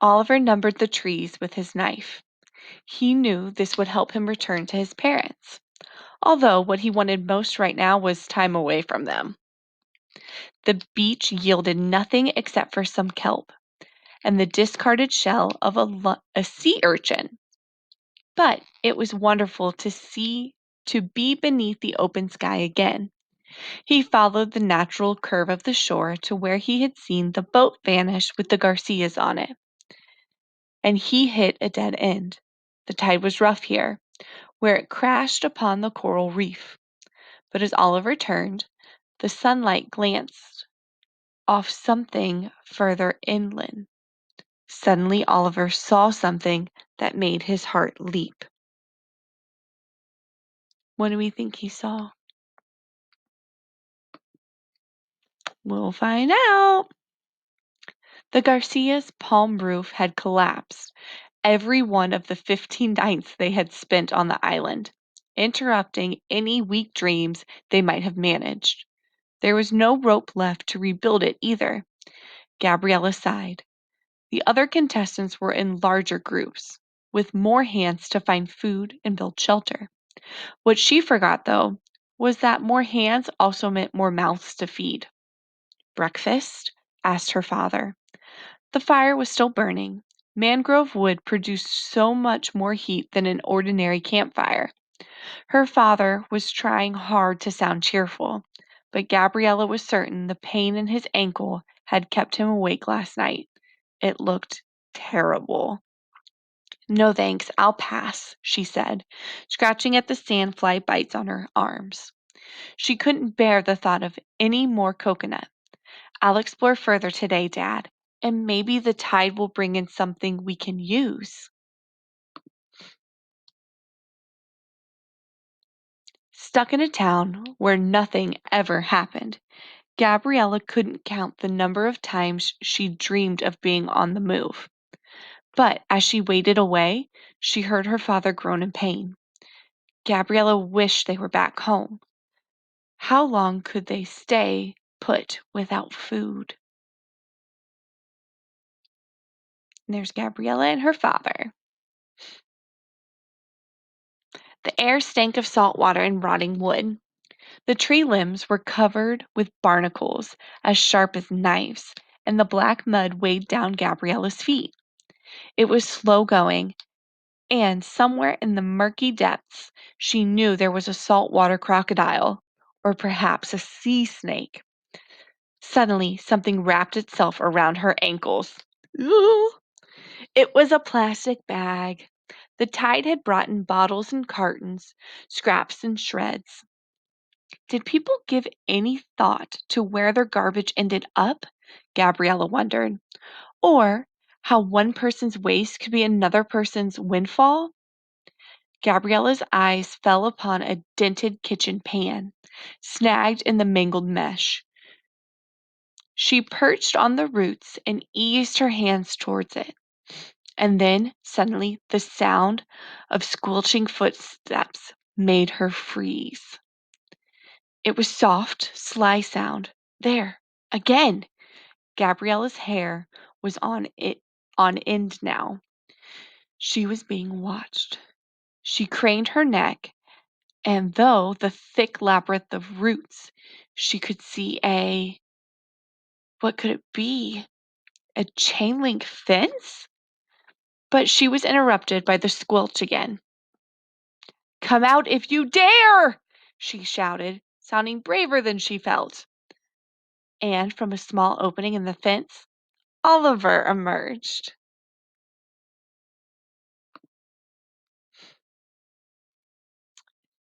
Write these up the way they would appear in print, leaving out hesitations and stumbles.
Oliver numbered the trees with his knife. He knew this would help him return to his parents, although what he wanted most right now was time away from them. The beach yielded nothing except for some kelp and the discarded shell of a sea urchin. But it was wonderful to be beneath the open sky again. He followed the natural curve of the shore to where he had seen the boat vanish with the Garcias on it, and he hit a dead end. The tide was rough here, where it crashed upon the coral reef. But as Oliver turned, the sunlight glanced off something further inland. Suddenly, Oliver saw something that made his heart leap. What do we think he saw? We'll find out. The Garcias' palm roof had collapsed, every one of the 15 nights they had spent on the island, interrupting any weak dreams they might have managed. There was no rope left to rebuild it either. Gabriella sighed. The other contestants were in larger groups, with more hands to find food and build shelter. What she forgot, though, was that more hands also meant more mouths to feed. Breakfast? Asked her father. The fire was still burning. Mangrove wood produced so much more heat than an ordinary campfire. Her father was trying hard to sound cheerful, but Gabriella was certain the pain in his ankle had kept him awake last night. It looked terrible. No thanks, I'll pass, she said, scratching at the sandfly bites on her arms. She couldn't bear the thought of any more coconut. I'll explore further today, Dad, and maybe the tide will bring in something we can use. Stuck in a town where nothing ever happened, Gabriella couldn't count the number of times she dreamed of being on the move. But as she waited away, she heard her father groan in pain. Gabriella wished they were back home. How long could they stay put without food? And there's Gabriella and her father. The air stank of salt water and rotting wood. The tree limbs were covered with barnacles as sharp as knives, and the black mud weighed down Gabriella's feet. It was slow going, and somewhere in the murky depths she knew there was a saltwater crocodile, or perhaps a sea snake. Suddenly, something wrapped itself around her ankles. Ooh! It was a plastic bag. The tide had brought in bottles and cartons, scraps and shreds. Did people give any thought to where their garbage ended up? Gabriella wondered. Or how one person's waste could be another person's windfall? Gabriella's eyes fell upon a dented kitchen pan, snagged in the mangled mesh. She perched on the roots and eased her hands towards it. And then, suddenly, the sound of squelching footsteps made her freeze. It was soft, sly sound. There, again. Gabriella's hair was on end now. She was being watched. She craned her neck, and though the thick labyrinth of roots, she could see what could it be? A chain link fence? But she was interrupted by the squelch again. Come out if you dare! She shouted, sounding braver than she felt. And from a small opening in the fence, Oliver emerged.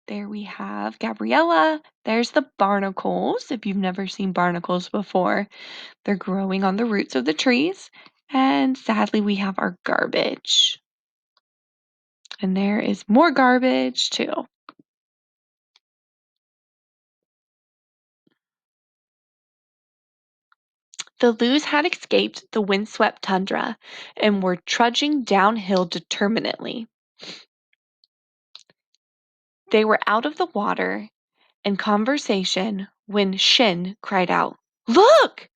There we have Gabriella. There's the barnacles. If you've never seen barnacles before, they're growing on the roots of the trees. And sadly, we have our garbage. And there is more garbage too. The Lus had escaped the windswept tundra and were trudging downhill determinedly. They were out of the water and conversation when Shin cried out, Look!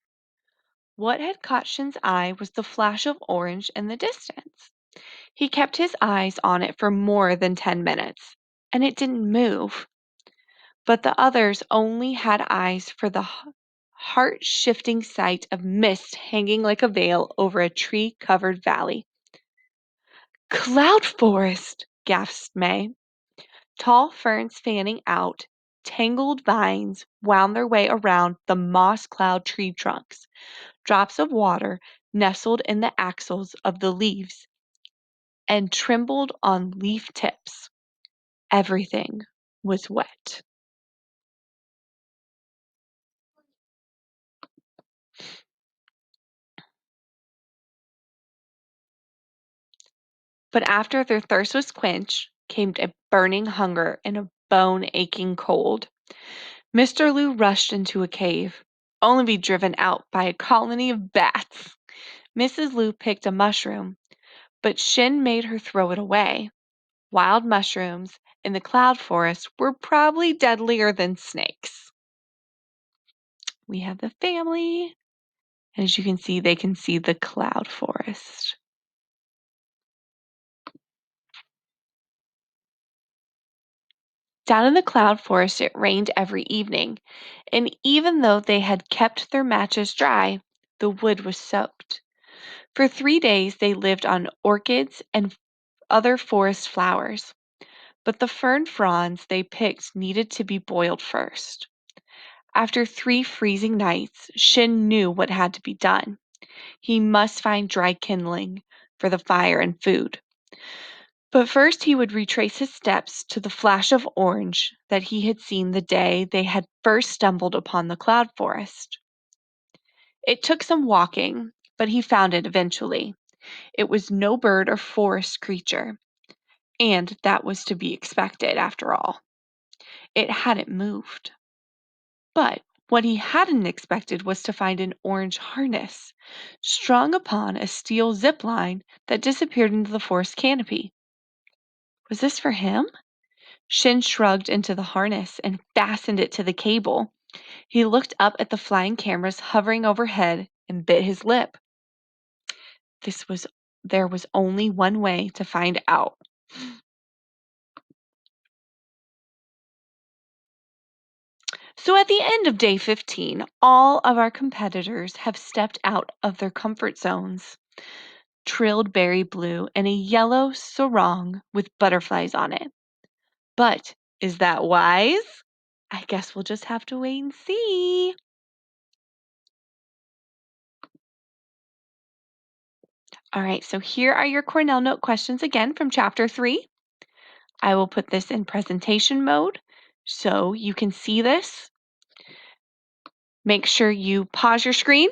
What had caught Shin's eye was the flash of orange in the distance. He kept his eyes on it for more than 10 minutes, and it didn't move. But the others only had eyes for the heart shifting sight of mist hanging like a veil over a tree covered valley. Cloud forest! Gasped May. Tall ferns fanning out, tangled vines wound their way around the moss cloud tree trunks. Drops of water nestled in the axils of the leaves and trembled on leaf tips. Everything was wet. But after their thirst was quenched, came a burning hunger and a bone aching cold. Mr. Liu rushed into a cave, only to be driven out by a colony of bats. Mrs. Liu picked a mushroom, but Shin made her throw it away. Wild mushrooms in the cloud forest were probably deadlier than snakes. We have the family. As you can see, they can see the cloud forest. Down in the cloud forest, it rained every evening, and even though they had kept their matches dry, the wood was soaked. For 3 days, they lived on orchids and other forest flowers, but the fern fronds they picked needed to be boiled first. After 3 freezing nights, Shin knew what had to be done. He must find dry kindling for the fire and food. But first he would retrace his steps to the flash of orange that he had seen the day they had first stumbled upon the cloud forest. It took some walking, but he found it eventually. It was no bird or forest creature, and that was to be expected after all. It hadn't moved. But what he hadn't expected was to find an orange harness strung upon a steel zip line that disappeared into the forest canopy. Was this for him? Shin shrugged into the harness and fastened it to the cable. He looked up at the flying cameras hovering overhead and bit his lip. This was there was only one way to find out. So at the end of day 15, all of our competitors have stepped out of their comfort zones. Trilled berry blue and a yellow sarong with butterflies on it. But is that wise? I guess we'll just have to wait and see. All right, so here are your Cornell Note questions again from chapter 3. I will put this in presentation mode so you can see this. Make sure you pause your screen,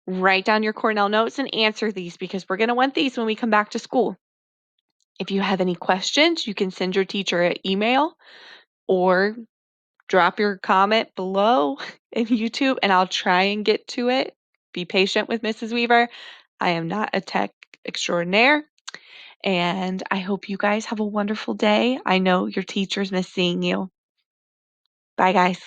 write down your Cornell notes, and answer these because we're going to want these when we come back to school. If you have any questions, you can send your teacher an email or drop your comment below in YouTube and I'll try and get to it. Be patient with Mrs. Weaver. I am not a tech extraordinaire. And I hope you guys have a wonderful day. I know your teachers miss seeing you. Bye, guys.